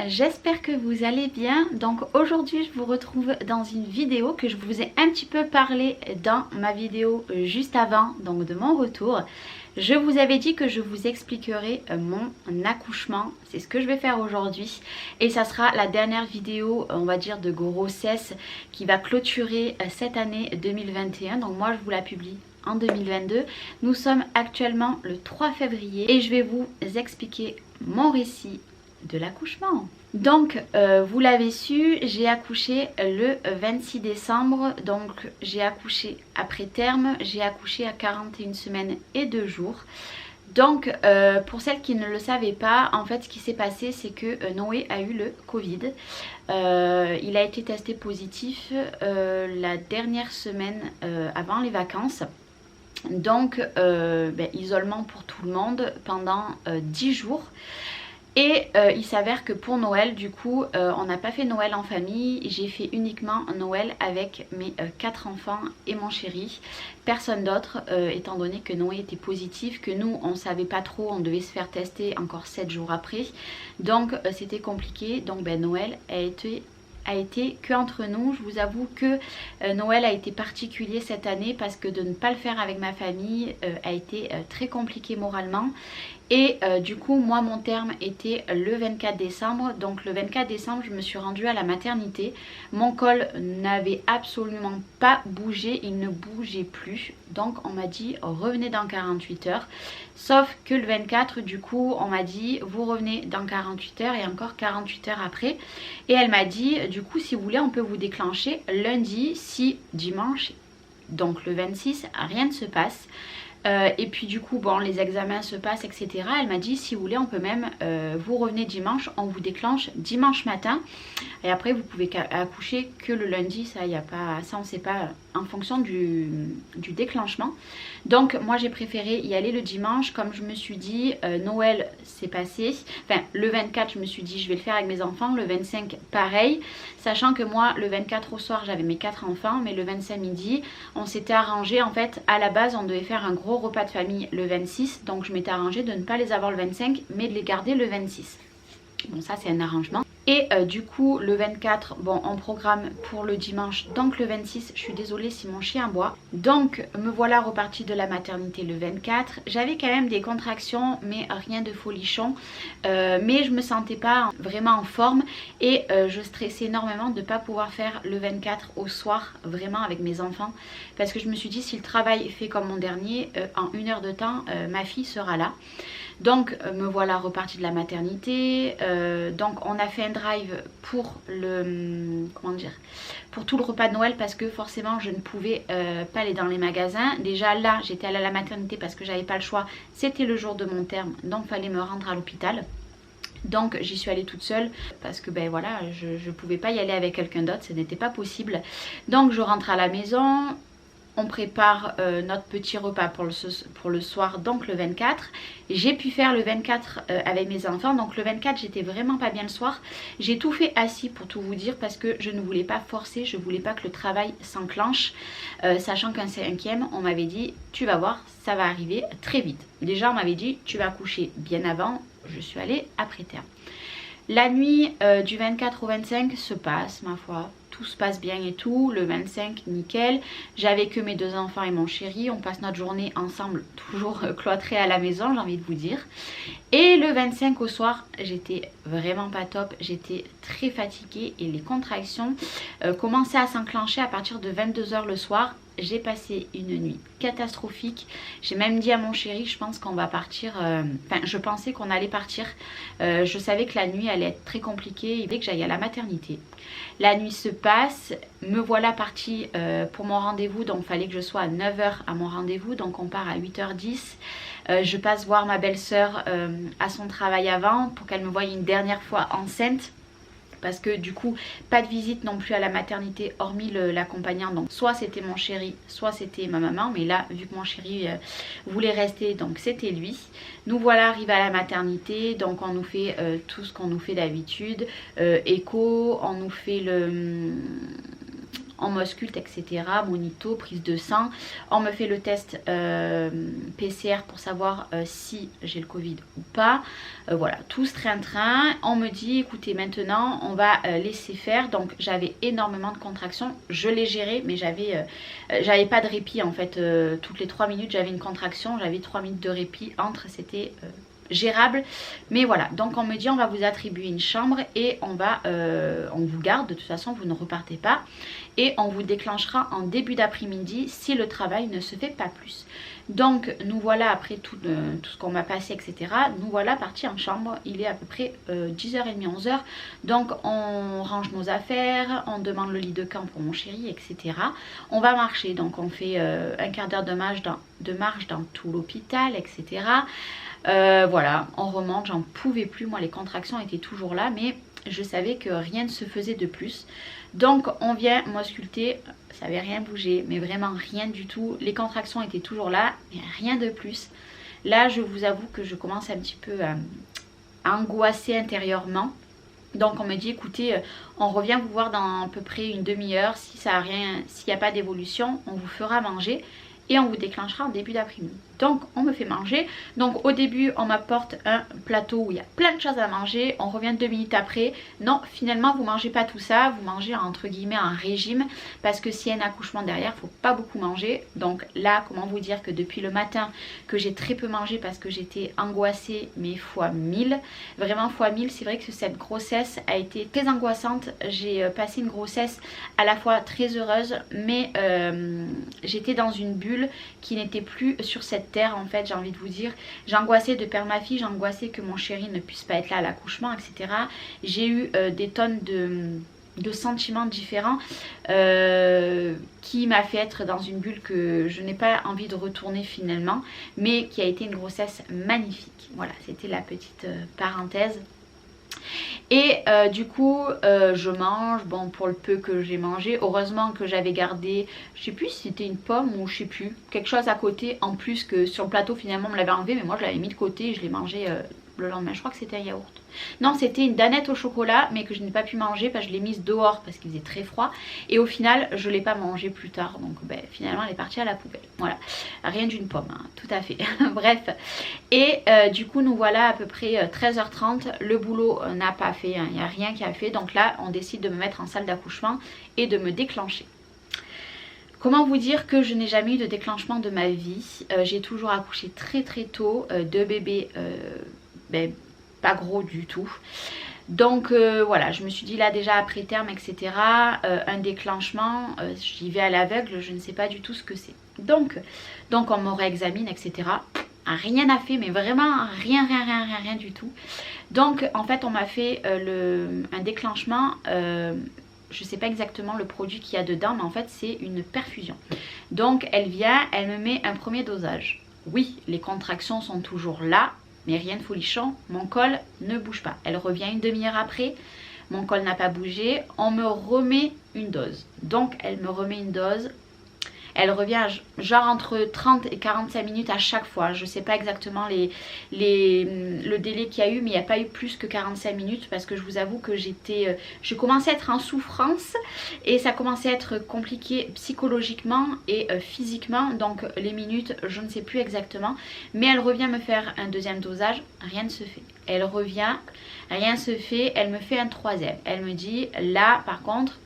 j'espère que vous allez bien. Donc aujourd'hui je vous retrouve dans une vidéo que je vous ai un petit peu parlé dans ma vidéo juste avant, donc de mon retour. Je vous avais dit que je vous expliquerai mon accouchement, c'est ce que je vais faire aujourd'hui. Et ça sera la dernière vidéo, on va dire, de grossesse qui va clôturer cette année 2021. Donc moi je vous la publie en 2022. Nous sommes actuellement le 3 février et je vais vous expliquer mon récit de l'accouchement. Donc vous l'avez su, j'ai accouché le 26 décembre, donc j'ai accouché après terme, j'ai accouché à 41 semaines et 2 jours. Donc pour celles qui ne le savaient pas, en fait ce qui s'est passé c'est que Noé a eu le Covid. Il a été testé positif la dernière semaine avant les vacances. Donc isolement pour tout le monde pendant 10 jours. Et il s'avère que pour Noël, du coup, on n'a pas fait Noël en famille. J'ai fait uniquement Noël avec mes 4 enfants et mon chéri. Personne d'autre, étant donné que Noé était positif, que nous, on ne savait pas trop, on devait se faire tester encore 7 jours après. Donc c'était compliqué. Donc Noël a été que entre nous. Je vous avoue que Noël a été particulier cette année parce que de ne pas le faire avec ma famille a été très compliqué moralement. Et du coup moi mon terme était le 24 décembre. Donc le 24 décembre je me suis rendue à la maternité. Mon col n'avait absolument pas bougé, il ne bougeait plus. Donc on m'a dit revenez dans 48 heures. Sauf que le 24 du coup on m'a dit vous revenez dans 48 heures et encore 48 heures après. Et elle m'a dit du coup si vous voulez on peut vous déclencher lundi si dimanche, donc le 26 rien ne se passe. Et puis du coup bon les examens se passent etc. Elle m'a dit si vous voulez on peut même vous revenez dimanche, on vous déclenche dimanche matin et après vous pouvez accoucher que le lundi. Ça y a pas, ça on sait pas en fonction du déclenchement. Donc moi j'ai préféré y aller le dimanche. Comme je me suis dit Noël s'est passé, enfin le 24 je me suis dit je vais le faire avec mes enfants, le 25 pareil, sachant que moi le 24 au soir j'avais mes 4 enfants, mais le 25 midi on s'était arrangé. En fait à la base on devait faire un gros repas de famille le 26, donc je m'étais arrangée de ne pas les avoir le 25 mais de les garder le 26. Bon ça c'est un arrangement. Et du coup le 24 bon on programme pour le dimanche, donc le 26 je suis désolée si mon chien aboie. Donc me voilà repartie de la maternité le 24. J'avais quand même des contractions mais rien de folichon, mais je me sentais pas vraiment en forme et je stressais énormément de ne pas pouvoir faire le 24 au soir vraiment avec mes enfants, parce que je me suis dit si le travail fait comme mon dernier, en 1 heure de temps ma fille sera là. Donc me voilà repartie de la maternité. Donc on a fait un drive pour le pour tout le repas de Noël, parce que forcément je ne pouvais pas aller dans les magasins. Déjà là j'étais allée à la maternité parce que j'avais pas le choix, c'était le jour de mon terme donc fallait me rendre à l'hôpital. Donc j'y suis allée toute seule parce que voilà je pouvais pas y aller avec quelqu'un d'autre, ce n'était pas possible. Donc je rentre à la maison. On prépare notre petit repas pour le soir, donc le 24. J'ai pu faire le 24 avec mes enfants. Donc le 24 j'étais vraiment pas bien le soir. J'ai tout fait assis pour tout vous dire, parce que je ne voulais pas forcer, je voulais pas que le travail s'enclenche. Sachant qu'un 5e on m'avait dit tu vas voir ça va arriver très vite. Déjà on m'avait dit tu vas coucher bien avant, je suis allée après terme. La nuit du 24 au 25 se passe, ma foi, tout se passe bien et tout. Le 25, nickel. J'avais que mes 2 enfants et mon chéri. On passe notre journée ensemble, toujours cloîtrés à la maison, j'ai envie de vous dire. Et le 25 au soir, j'étais vraiment pas top. J'étais très fatiguée et les contractions commençaient à s'enclencher à partir de 22 h le soir. J'ai passé une nuit catastrophique. J'ai même dit à mon chéri, je pense qu'on va partir. Enfin, je pensais qu'on allait partir. Je savais que la nuit allait être très compliquée. Il voulait que j'aille à la maternité. La nuit se passe. Me voilà partie pour mon rendez-vous. Donc, il fallait que je sois à 9 h à mon rendez-vous. Donc, on part à 8 h 10. Je passe voir ma belle-sœur à son travail avant pour qu'elle me voie une dernière fois enceinte. Parce que du coup pas de visite non plus à la maternité hormis l'accompagnant. Donc soit c'était mon chéri, soit c'était ma maman. Mais là vu que mon chéri voulait rester, donc c'était lui. Nous voilà arrivés à la maternité. Donc on nous fait tout ce qu'on nous fait d'habitude. Écho, on nous fait on m'ausculte, etc. Monito, prise de sang, on me fait le test PCR pour savoir si j'ai le Covid ou pas. Voilà, tout ce train-train. On me dit, écoutez, maintenant on va laisser faire. Donc j'avais énormément de contractions, je les gérais, mais j'avais pas de répit en fait. Toutes les 3 minutes j'avais une contraction, j'avais 3 minutes de répit entre, c'était gérable. Mais voilà, donc on me dit on va vous attribuer une chambre et on vous garde, de toute façon vous ne repartez pas, et on vous déclenchera en début d'après-midi si le travail ne se fait pas plus. Donc nous voilà, après tout ce qu'on m'a passé, etc., nous voilà partis en chambre. Il est à peu près 10h30, 11h. Donc on range nos affaires, on demande le lit de camp pour mon chéri, etc. On va marcher, donc on fait un quart d'heure de marche dans tout l'hôpital, etc. Voilà, on remonte, j'en pouvais plus. Moi les contractions étaient toujours là, mais je savais que rien ne se faisait de plus. Donc on vient m'ausculter, ça n'avait rien bougé, mais vraiment rien du tout. Les contractions étaient toujours là, mais rien de plus. Là je vous avoue que je commence un petit peu à angoisser intérieurement. Donc on me dit écoutez, on revient vous voir dans à peu près une demi-heure. Si ça a rien, s'il n'y a pas d'évolution, on vous fera manger et on vous déclenchera en début d'après-midi. Donc on me fait manger. Donc au début on m'apporte un plateau où il y a plein de choses à manger. On revient 2 minutes après. Non, finalement vous mangez pas tout ça. Vous mangez entre guillemets un régime. Parce que s'il y a un accouchement derrière, il faut pas beaucoup manger. Donc là, comment vous dire que depuis le matin que j'ai très peu mangé parce que j'étais angoissée, mais fois 1000. Vraiment fois 1000. C'est vrai que cette grossesse a été très angoissante. J'ai passé une grossesse à la fois très heureuse, mais j'étais dans une bulle qui n'était plus sur cette terre en fait, j'ai envie de vous dire. J'angoissais de perdre ma fille, j'angoissais que mon chéri ne puisse pas être là à l'accouchement, etc. J'ai eu des tonnes de sentiments différents qui m'a fait être dans une bulle que je n'ai pas envie de retourner finalement, mais qui a été une grossesse magnifique. Voilà, c'était la petite parenthèse. Et du coup je mange, bon pour le peu que j'ai mangé, heureusement que j'avais gardé, je sais plus si c'était une pomme ou je sais plus, quelque chose à côté en plus que sur le plateau finalement on me l'avait enlevé, mais moi je l'avais mis de côté et je l'ai mangé le lendemain. Je crois que c'était un yaourt. Non, c'était une danette au chocolat mais que je n'ai pas pu manger parce que je l'ai mise dehors parce qu'il faisait très froid et au final je ne l'ai pas mangée plus tard, donc ben, finalement elle est partie à la poubelle. Voilà, rien d'une pomme, hein, tout à fait. Bref, et du coup nous voilà à peu près 13h30, le boulot n'a pas fait, il n'y a rien qui a fait, donc là on décide de me mettre en salle d'accouchement et de me déclencher. Comment vous dire que je n'ai jamais eu de déclenchement de ma vie. J'ai toujours accouché très très tôt, 2 bébés ben, pas gros du tout. Donc voilà, je me suis dit là déjà après terme, etc. Un déclenchement, j'y vais à l'aveugle, je ne sais pas du tout ce que c'est. Donc on me réexamine, etc. Rien n'a fait, mais vraiment rien du tout. Donc en fait on m'a fait un déclenchement, je ne sais pas exactement le produit qu'il y a dedans, mais en fait c'est une perfusion. Donc elle vient, elle me met un premier dosage. Oui, les contractions sont toujours là, mais rien de folichon, mon col ne bouge pas. Elle revient une demi-heure après, mon col n'a pas bougé, on me remet une dose. Donc elle me remet une dose. Elle revient genre entre 30 et 45 minutes à chaque fois. Je ne sais pas exactement le délai qu'il y a eu, mais il n'y a pas eu plus que 45 minutes parce que je vous avoue que je commençais à être en souffrance et ça commençait à être compliqué psychologiquement et physiquement. Donc les minutes, je ne sais plus exactement. Mais elle revient me faire un deuxième dosage, rien ne se fait. Elle revient, rien ne se fait, elle me fait un troisième. Elle me dit là par contre,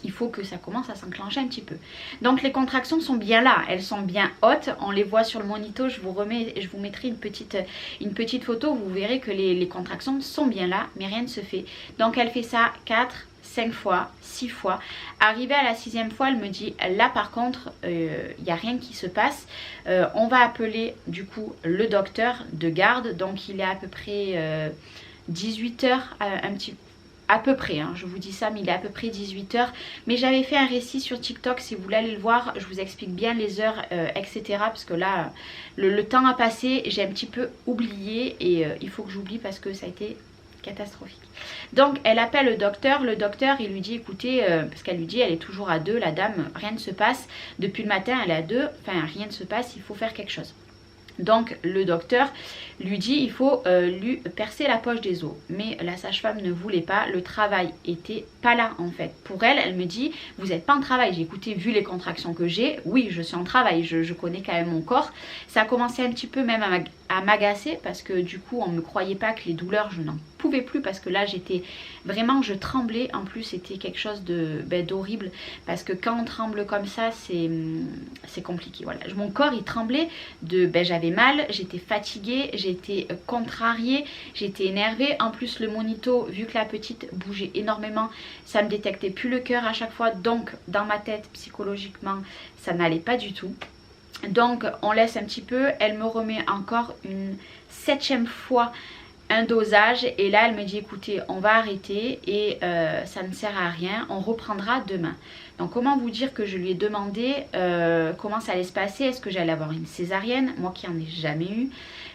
il faut que ça commence à s'enclencher un petit peu. Donc les contractions sont bien là, elles sont bien hautes, on les voit sur le monito, je vous mettrai une petite photo, vous verrez que les contractions sont bien là, mais rien ne se fait. Donc elle fait ça 4, 5 fois, 6 fois. Arrivée à la 6e fois, elle me dit là par contre, il n'y a rien qui se passe. On va appeler du coup le docteur de garde, donc il est à peu près 18 h, un petit peu. À peu près, hein, je vous dis ça, mais il est à peu près 18 h. Mais j'avais fait un récit sur TikTok, si vous voulez aller le voir, je vous explique bien les heures, etc. Parce que là, le temps a passé, j'ai un petit peu oublié et il faut que j'oublie parce que ça a été catastrophique. Donc elle appelle le docteur il lui dit écoutez, parce qu'elle lui dit elle est toujours à 2, la dame, rien ne se passe. Depuis le matin elle est à 2, enfin rien ne se passe, il faut faire quelque chose. Donc le docteur lui dit il faut lui percer la poche des os. Mais la sage-femme ne voulait pas, le travail était pas là en fait. Pour elle, elle me dit vous n'êtes pas en travail. J'ai écouté, vu les contractions que j'ai, oui je suis en travail, je connais quand même mon corps. Ça a commencé un petit peu même à m'agacer parce que du coup on ne me croyait pas que les douleurs je n'en pouvais plus parce que là j'étais vraiment, je tremblais. En plus c'était quelque chose d'horrible parce que quand on tremble comme ça c'est compliqué. Voilà, mon corps il tremblait, j'avais mal, j'étais fatiguée, j'étais contrariée, j'étais énervée. En plus le monito, vu que la petite bougeait énormément, ça me détectait plus le cœur à chaque fois, donc dans ma tête psychologiquement ça n'allait pas du tout. Donc on laisse un petit peu, elle me remet encore une 7e fois un dosage et là elle me dit écoutez on va arrêter et ça ne sert à rien, on reprendra demain. Donc comment vous dire que je lui ai demandé comment ça allait se passer, est-ce que j'allais avoir une césarienne, moi qui en ai jamais eu.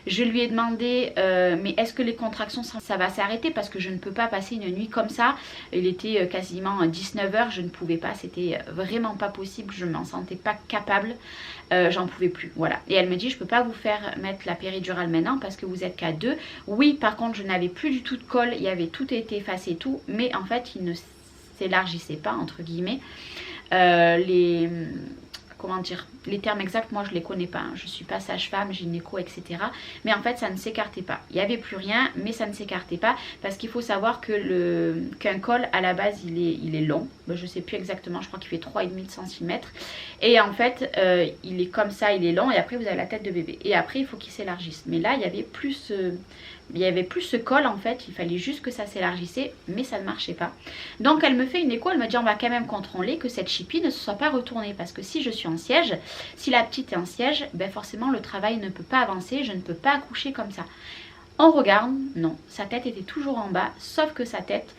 Je lui ai demandé mais est-ce que les contractions ça va s'arrêter parce que je ne peux pas passer une nuit comme ça. Il était quasiment 19 h, je ne pouvais pas, c'était vraiment pas possible, je ne m'en sentais pas capable, j'en pouvais plus, voilà. Et elle me dit je peux pas vous faire mettre la péridurale maintenant parce que vous êtes qu'à 2. Oui par contre je n'avais plus du tout de col, il y avait tout été effacé et tout, mais en fait il ne s'élargissait pas entre guillemets. Comment dire, les termes exacts moi je les connais pas, hein. Je suis pas sage-femme, gynéco etc, mais en fait ça ne s'écartait pas, il n'y avait plus rien mais ça ne s'écartait pas parce qu'il faut savoir que qu'un col à la base il est long, je sais plus exactement, je crois qu'il fait 3,5 cm et en fait il est comme ça, il est long et après vous avez la tête de bébé et après il faut qu'il s'élargisse, mais là il y avait plus ce col en fait, il fallait juste que ça s'élargissait mais ça ne marchait pas. Donc elle me fait une écho, elle me dit on va quand même contrôler que cette chipie ne se soit pas retournée parce que si je suis en siège, si la petite est en siège, forcément le travail ne peut pas avancer, je ne peux pas accoucher comme ça. On regarde, non, sa tête était toujours en bas, sauf que sa tête,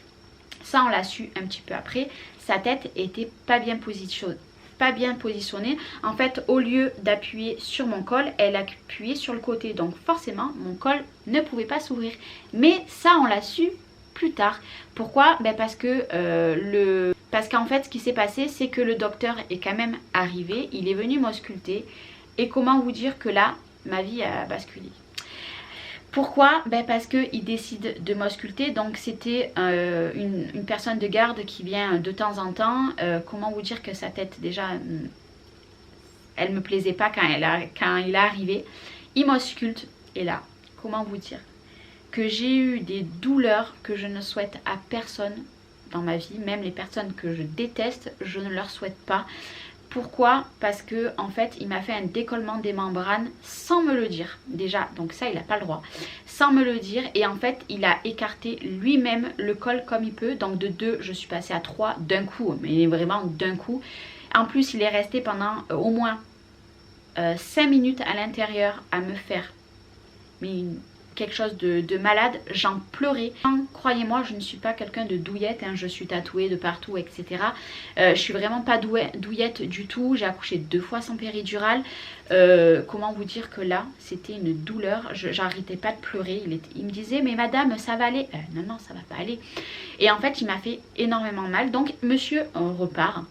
ça on l'a su un petit peu après, sa tête était pas bien positionnée. En fait au lieu d'appuyer sur mon col, elle appuyait sur le côté, donc forcément mon col ne pouvait pas s'ouvrir. Mais ça on l'a su plus tard. Pourquoi? Parce qu'en fait ce qui s'est passé c'est que le docteur est quand même arrivé, il est venu m'ausculter et comment vous dire que là ma vie a basculé. Pourquoi? Parce qu'il décide de m'ausculter, donc c'était une personne de garde qui vient de temps en temps. Comment vous dire que sa tête déjà, elle me plaisait pas quand il est arrivé. Il m'ausculte et là, comment vous dire que j'ai eu des douleurs que je ne souhaite à personne dans ma vie, même les personnes que je déteste, je ne leur souhaite pas. Pourquoi? Parce que en fait il m'a fait un décollement des membranes sans me le dire déjà, donc ça il n'a pas le droit, sans me le dire, et en fait il a écarté lui-même le col comme il peut, donc de 2 je suis passée à 3 d'un coup, mais vraiment d'un coup. En plus il est resté pendant au moins 5 minutes à l'intérieur à me faire quelque chose de malade, j'en pleurais. Croyez-moi, je ne suis pas quelqu'un de douillette, hein, je suis tatouée de partout, etc. Je suis vraiment pas douillette du tout, j'ai accouché 2 fois sans péridurale. Comment vous dire que là, c'était une douleur, j'arrêtais pas de pleurer. Il me disait, mais madame, ça va aller. Non, ça va pas aller. Et en fait, il m'a fait énormément mal, donc monsieur repart.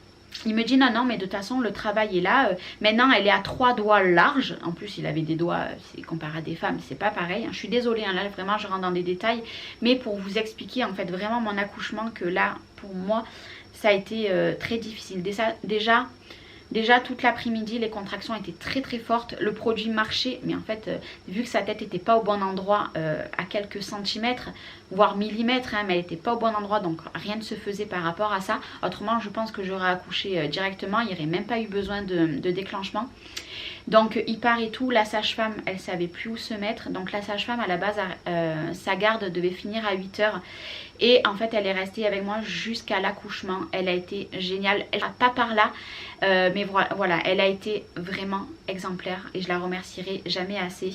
Il me dit non mais de toute façon le travail est là, maintenant elle est à 3 doigts larges, en plus il avait des doigts, comparé à des femmes c'est pas pareil, hein. Je suis désolée hein, là vraiment je rentre dans des détails, mais pour vous expliquer en fait vraiment mon accouchement, que là pour moi ça a été très difficile. Déjà toute l'après-midi les contractions étaient très fortes, le produit marchait mais en fait vu que sa tête n'était pas au bon endroit, à quelques centimètres voire millimètres, hein, mais elle n'était pas au bon endroit, donc rien ne se faisait par rapport à ça. Autrement je pense que j'aurais accouché directement, il n'y aurait même pas eu besoin de déclenchement. Donc il part et tout, la sage-femme elle savait plus où se mettre, donc la sage-femme à la base sa garde devait finir à 8 h et en fait elle est restée avec moi jusqu'à l'accouchement. Elle a été géniale, elle n'a pas par là mais voilà, elle a été vraiment exemplaire et je la remercierai jamais assez.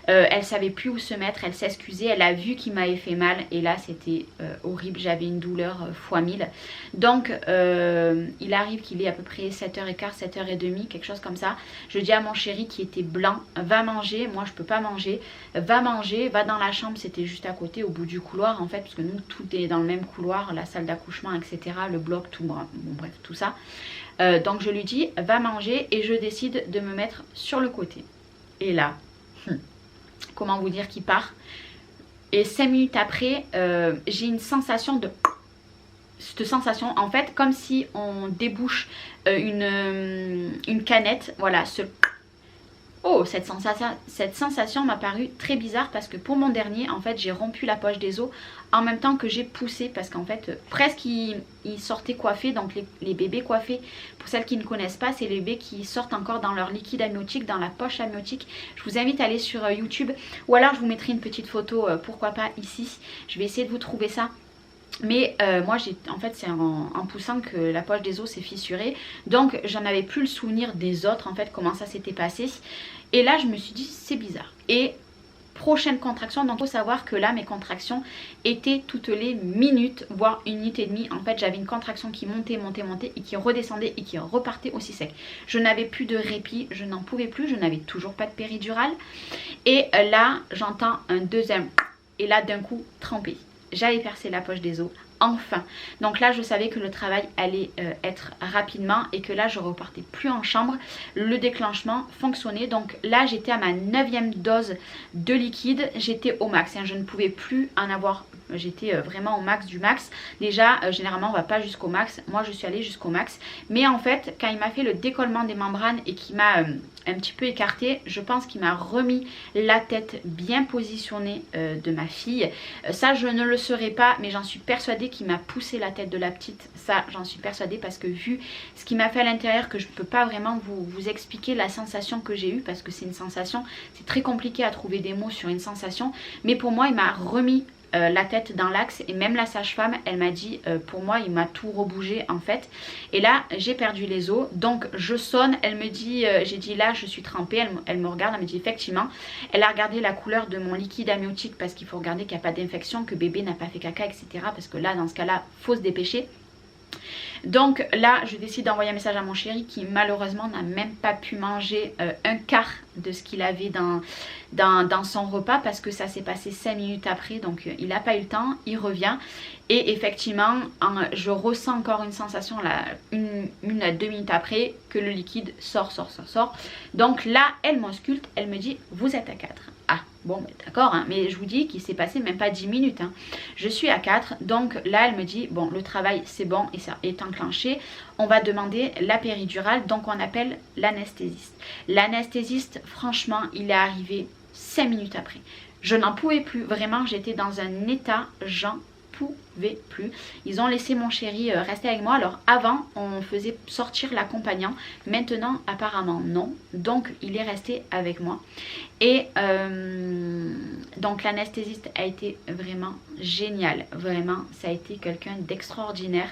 Elle savait plus où se mettre, elle s'excusait, elle a vu qu'il m'avait fait mal et là c'était horrible, j'avais une douleur fois 1000. Donc il arrive qu'il est à peu près 7h15, 7h30, quelque chose comme ça. Je dis à mon chéri qui était blanc, va manger, moi je peux pas manger, va manger, va dans la chambre, c'était juste à côté au bout du couloir en fait, parce que nous tout est dans le même couloir, la salle d'accouchement etc, le bloc, tout, bon, bref tout ça. Donc je lui dis va manger et je décide de me mettre sur le côté. Et là comment vous dire, qui part. Et 5 minutes après, j'ai une sensation de... Cette sensation, en fait, comme si on débouche une canette. Voilà, ce... Oh, cette sensation m'a paru très bizarre parce que pour mon dernier, en fait, j'ai rompu la poche des os en même temps que j'ai poussé parce qu'en fait, presque il sortait coiffé. Donc les bébés coiffés, pour celles qui ne connaissent pas, c'est les bébés qui sortent encore dans leur liquide amniotique, dans la poche amniotique. Je vous invite à aller sur YouTube ou alors je vous mettrai une petite photo, pourquoi pas ici. Je vais essayer de vous trouver ça. Mais moi, en fait, c'est en poussant que la poche des os s'est fissurée. Donc, j'en avais plus le souvenir des autres, en fait, comment ça s'était passé. Et là, je me suis dit, c'est bizarre. Et prochaine contraction, donc il faut savoir que là, mes contractions étaient toutes les minutes, voire 1 minute et demie. En fait, j'avais une contraction qui montait, montait, montait et qui redescendait et qui repartait aussi sec. Je n'avais plus de répit, je n'en pouvais plus, je n'avais toujours pas de péridurale. Et là, j'entends un deuxième. Et là, d'un coup, trempé. J'avais percé la poche des os, enfin. Donc là, je savais que le travail allait être rapidement et que là, je repartais plus en chambre. Le déclenchement fonctionnait. Donc là, j'étais à ma 9e dose de liquide. J'étais au max. Hein. Je ne pouvais plus en avoir. J'étais vraiment au max du max. Déjà, généralement, on ne va pas jusqu'au max. Moi, je suis allée jusqu'au max. Mais en fait, quand il m'a fait le décollement des membranes et qu'il m'a un petit peu écarté, je pense qu'il m'a remis la tête bien positionnée de ma fille. Ça, je ne le saurais pas, mais j'en suis persuadée qu'il m'a poussé la tête de la petite. Ça, j'en suis persuadée parce que vu ce qu'il m'a fait à l'intérieur, que je ne peux pas vraiment vous expliquer la sensation que j'ai eue parce que c'est une sensation, c'est très compliqué à trouver des mots sur une sensation. Mais pour moi, il m'a remis la tête dans l'axe et même la sage-femme elle m'a dit pour moi il m'a tout rebougé en fait et là j'ai perdu les os donc je sonne, elle me dit j'ai dit là je suis trempée, elle me regarde, elle me dit effectivement, elle a regardé la couleur de mon liquide amniotique parce qu'il faut regarder qu'il n'y a pas d'infection, que bébé n'a pas fait caca etc parce que là dans ce cas là faut se dépêcher. Donc là je décide d'envoyer un message à mon chéri qui malheureusement n'a même pas pu manger un quart de ce qu'il avait dans son repas parce que ça s'est passé 5 minutes après, donc il n'a pas eu le temps, il revient et effectivement je ressens encore une sensation là, une à 2 minutes après que le liquide sort. Donc là elle m'ausculte, elle me dit vous êtes à 4. Ah bon d'accord hein, mais je vous dis qu'il s'est passé même pas 10 minutes hein. Je suis à 4, donc là elle me dit bon le travail c'est bon et ça est enclenché, on va demander la péridurale, donc on appelle l'anesthésiste. L'anesthésiste franchement il est arrivé 5 minutes après. Je n'en pouvais plus, vraiment j'étais dans un état, j'en pouvais plus. Ils ont laissé mon chéri rester avec moi. Alors avant on faisait sortir l'accompagnant, maintenant apparemment non, donc il est resté avec moi et donc l'anesthésiste a été vraiment génial, vraiment ça a été quelqu'un d'extraordinaire.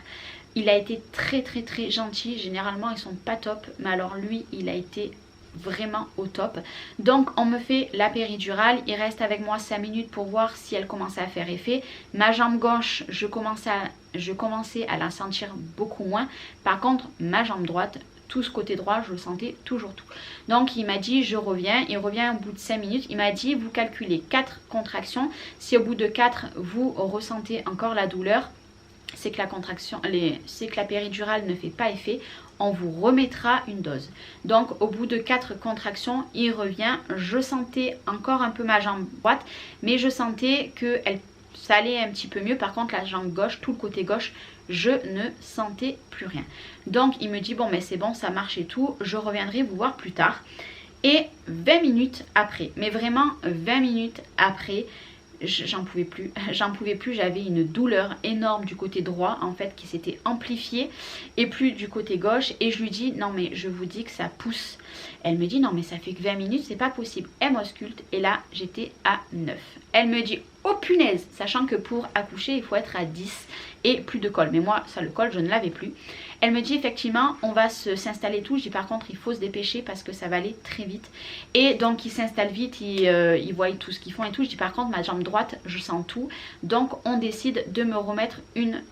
Il a été très gentil, généralement ils sont pas top mais alors lui il a été vraiment au top. Donc on me fait la péridurale, il reste avec moi 5 minutes pour voir si elle commençait à faire effet. Ma jambe gauche je commençais à la sentir beaucoup moins, par contre ma jambe droite, tout ce côté droit je le sentais toujours tout. Donc il m'a dit je reviens, il revient au bout de 5 minutes, il m'a dit vous calculez 4 contractions, si au bout de 4 vous ressentez encore la douleur, c'est que la péridurale ne fait pas effet, on vous remettra une dose. Donc au bout de 4 contractions il revient, je sentais encore un peu ma jambe droite mais je sentais que ça allait un petit peu mieux. Par contre la jambe gauche, tout le côté gauche, je ne sentais plus rien. Donc il me dit bon mais c'est bon ça marche et tout, je reviendrai vous voir plus tard. Et 20 minutes après, mais vraiment 20 minutes après, j'en pouvais plus, j'avais une douleur énorme du côté droit en fait qui s'était amplifiée et plus du côté gauche et je lui dis non mais je vous dis que ça pousse. Elle me dit non mais ça fait que 20 minutes c'est pas possible, elle m'ausculte et là j'étais à 9. Elle me dit oh punaise, sachant que pour accoucher il faut être à 10 et plus de col, mais moi ça le col je ne l'avais plus. Elle me dit effectivement on va s'installer tout, je dis par contre il faut se dépêcher parce que ça va aller très vite et donc ils s'installent vite, ils voient tout ce qu'ils font et tout. Je dis par contre ma jambe droite je sens tout, donc on décide de me remettre une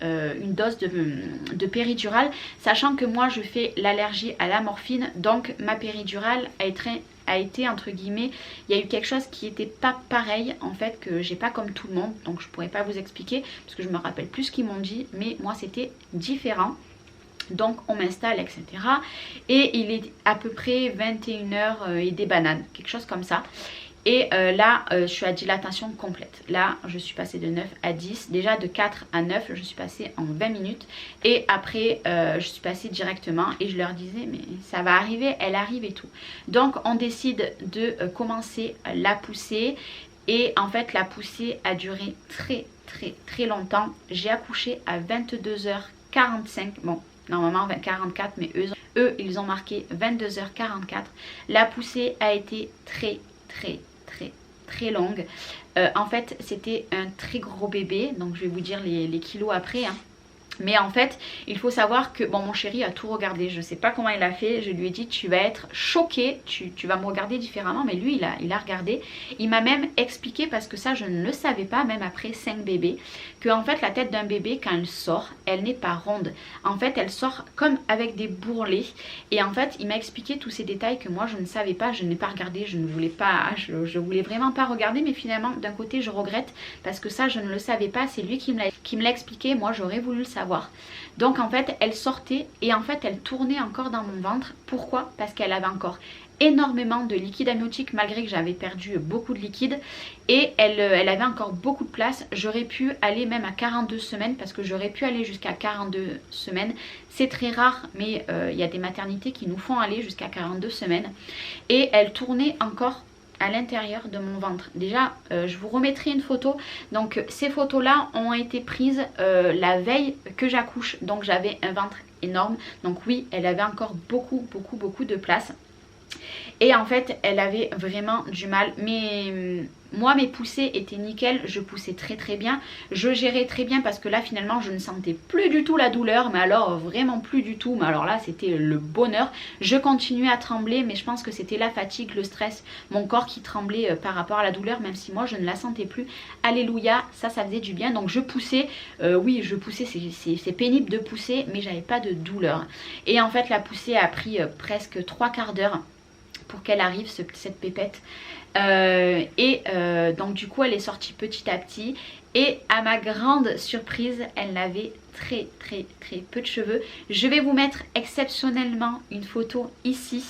dose de péridurale, sachant que moi je fais l'allergie à la morphine, donc ma péridurale a été entre guillemets, il y a eu quelque chose qui n'était pas pareil en fait, que j'ai pas comme tout le monde, donc je pourrais pas vous expliquer parce que je me rappelle plus ce qu'ils m'ont dit, mais moi c'était différent. Donc on m'installe etc. Et il est à peu près 21 h et des bananes, quelque chose comme ça. Et là, je suis à dilatation complète. Là, je suis passée de 9 à 10. Déjà de 4 à 9, je suis passée en 20 minutes. Et après, je suis passée directement et je leur disais, mais ça va arriver, elle arrive et tout. Donc, on décide de commencer la poussée. Et en fait, la poussée a duré très longtemps. J'ai accouché à 22h45. Bon, normalement 44, mais eux, ils ont marqué 22h44. La poussée a été très longue. En fait, c'était un très gros bébé. Donc, je vais vous dire les kilos après, hein. Mais en fait, il faut savoir que, bon, mon chéri a tout regardé. Je ne sais pas comment il a fait. Je lui ai dit, tu vas être choqué. Tu vas me regarder différemment. Mais lui, il a regardé. Il m'a même expliqué, parce que ça, je ne le savais pas, même après 5 bébés, que en fait, la tête d'un bébé, quand elle sort, elle n'est pas ronde. En fait, elle sort comme avec des bourrelets. Et en fait, il m'a expliqué tous ces détails que moi, je ne savais pas. Je n'ai pas regardé. Je ne voulais pas. Je voulais vraiment pas regarder. Mais finalement, d'un côté, je regrette. Parce que ça, je ne le savais pas. C'est lui qui me l'a expliqué. Moi, j'aurais voulu le savoir. Donc en fait elle sortait et en fait elle tournait encore dans mon ventre. Pourquoi? Parce qu'elle avait encore énormément de liquide amniotique, malgré que j'avais perdu beaucoup de liquide, et elle avait encore beaucoup de place. J'aurais pu aller même à 42 semaines, parce que j'aurais pu aller jusqu'à 42 semaines. C'est très rare, mais il y a des maternités qui nous font aller jusqu'à 42 semaines. Et elle tournait encore à l'intérieur de mon ventre. Déjà, je vous remettrai une photo. Donc ces photos-là ont été prises la veille que j'accouche. Donc j'avais un ventre énorme. Donc oui, elle avait encore beaucoup de place. Et en fait, elle avait vraiment du mal. Mais moi, mes poussées étaient nickel. Je poussais très bien. Je gérais très bien, parce que là, finalement, je ne sentais plus du tout la douleur. Mais alors, vraiment plus du tout. Mais alors là, c'était le bonheur. Je continuais à trembler, mais je pense que c'était la fatigue, le stress. Mon corps qui tremblait par rapport à la douleur, même si moi, je ne la sentais plus. Alléluia, ça faisait du bien. Donc, je poussais. Oui, je poussais. C'est pénible de pousser, mais j'avais pas de douleur. Et en fait, la poussée a pris presque 3 quarts d'heure pour qu'elle arrive, cette pépette. Donc du coup elle est sortie petit à petit, et à ma grande surprise, elle n'avait très peu de cheveux. Je vais vous mettre exceptionnellement une photo ici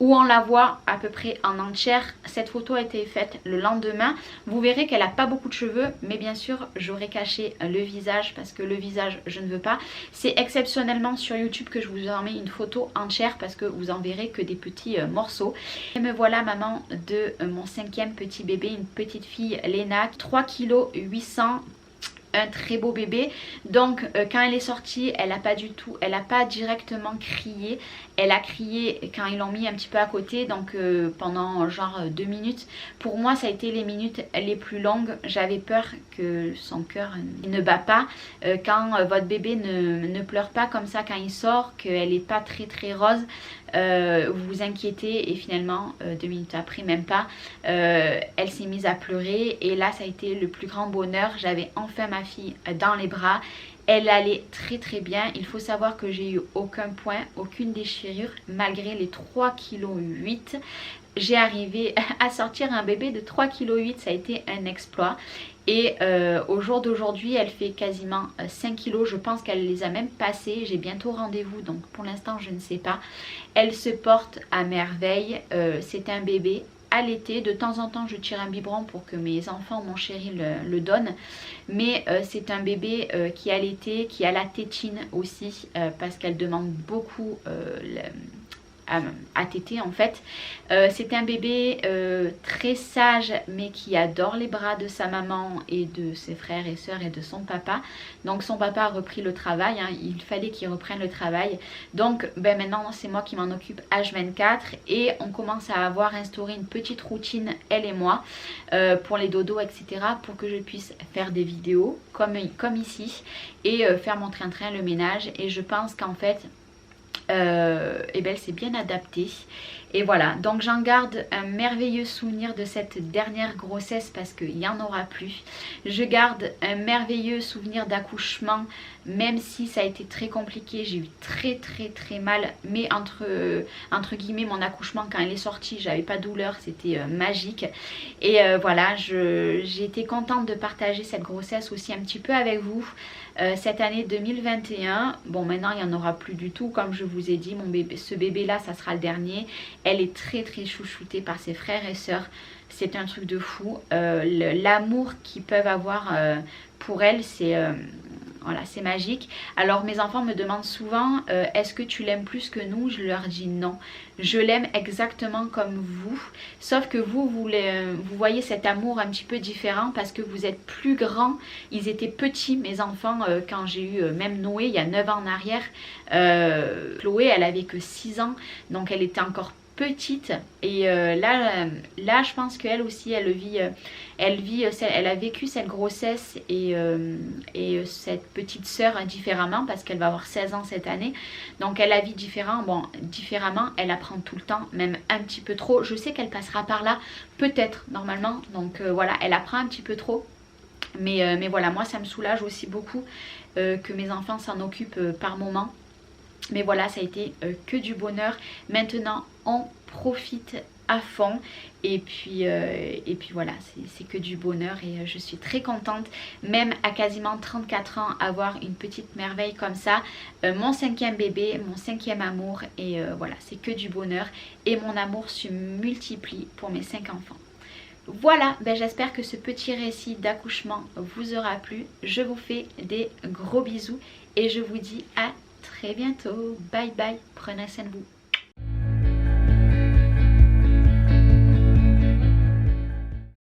où on la voit à peu près en entière. Cette photo a été faite le lendemain. Vous verrez qu'elle n'a pas beaucoup de cheveux, mais bien sûr j'aurais caché le visage, parce que le visage je ne veux pas. C'est exceptionnellement sur YouTube que je vous en mets une photo entière, parce que vous en verrez que des petits morceaux. Et me voilà maman de mon 5e petit bébé, une petite fille Léna, 3,8 kg. Un très beau bébé. Donc quand elle est sortie, elle n'a pas directement crié. Elle a crié quand ils l'ont mis un petit peu à côté, donc pendant genre 2 minutes. Pour moi ça a été les minutes les plus longues. J'avais peur que son cœur ne bat pas. Quand votre bébé ne pleure pas comme ça quand il sort, qu'elle n'est pas très rose, vous vous inquiétez, et finalement 2 minutes après, même pas, elle s'est mise à pleurer. Et là ça a été le plus grand bonheur. J'avais enfin ma fille dans les bras. Elle allait très bien. Il faut savoir que j'ai eu aucun point, aucune déchirure, malgré les 3,8 kg. J'ai arrivé à sortir un bébé de 3,8 kg, ça a été un exploit. Et au jour d'aujourd'hui, elle fait quasiment 5 kg. Je pense qu'elle les a même passés. J'ai bientôt rendez-vous, donc pour l'instant je ne sais pas. Elle se porte à merveille. C'est un bébé allaité. De temps en temps je tire un biberon pour que mes enfants, mon chéri le donne. Mais c'est un bébé qui est allaité, qui a la tétine aussi, parce qu'elle demande beaucoup à téter en fait. C'est un bébé très sage, mais qui adore les bras de sa maman et de ses frères et sœurs et de son papa. Donc son papa a repris le travail, hein. Il fallait qu'il reprenne le travail. Donc maintenant c'est moi qui m'en occupe H24, et on commence à avoir instauré une petite routine, elle et moi, pour les dodos etc, pour que je puisse faire des vidéos comme ici, et faire mon train-train, le ménage. Et je pense qu'en fait et ben elle s'est bien adaptée. Et voilà, donc j'en garde un merveilleux souvenir de cette dernière grossesse, parce qu'il n'y en aura plus. Je garde un merveilleux souvenir d'accouchement, même si ça a été très compliqué. J'ai eu très mal, mais entre guillemets mon accouchement, quand elle est sortie, j'avais pas de douleur, c'était magique. Et voilà, j'ai été contente de partager cette grossesse aussi un petit peu avec vous. Cette année 2021, bon maintenant il n'y en aura plus du tout, comme je vous ai dit, ce bébé là ça sera le dernier. Elle est très chouchoutée par ses frères et sœurs. c'est un truc de fou. L'amour qu'ils peuvent avoir pour elle, c'est voilà, c'est magique. Alors mes enfants me demandent souvent est-ce que tu l'aimes plus que nous? Je leur dis non. Je l'aime exactement comme vous. Sauf que vous voyez cet amour un petit peu différent parce que vous êtes plus grands. Ils étaient petits, mes enfants, quand j'ai eu même Noé, il y a 9 ans en arrière. Chloé, elle avait que 6 ans. Donc elle était encore petite et là je pense qu'elle aussi elle a vécu cette grossesse et cette petite sœur différemment parce qu'elle va avoir 16 ans cette année, donc elle la vit différemment, elle apprend tout le temps, même un petit peu trop. Je sais qu'elle passera par là peut-être normalement, donc voilà, elle apprend un petit peu trop. Mais voilà, moi ça me soulage aussi beaucoup que mes enfants s'en occupent par moment. Mais voilà, ça a été que du bonheur. Maintenant, on profite à fond. Et puis voilà, c'est que du bonheur et je suis très contente. Même à quasiment 34 ans, avoir une petite merveille comme ça. Mon 5e bébé, mon 5e amour. Et voilà, c'est que du bonheur. Et mon amour se multiplie pour mes 5 enfants. Voilà, j'espère que ce petit récit d'accouchement vous aura plu. Je vous fais des gros bisous et je vous dis à très bientôt. Bye bye, prenez soin de vous.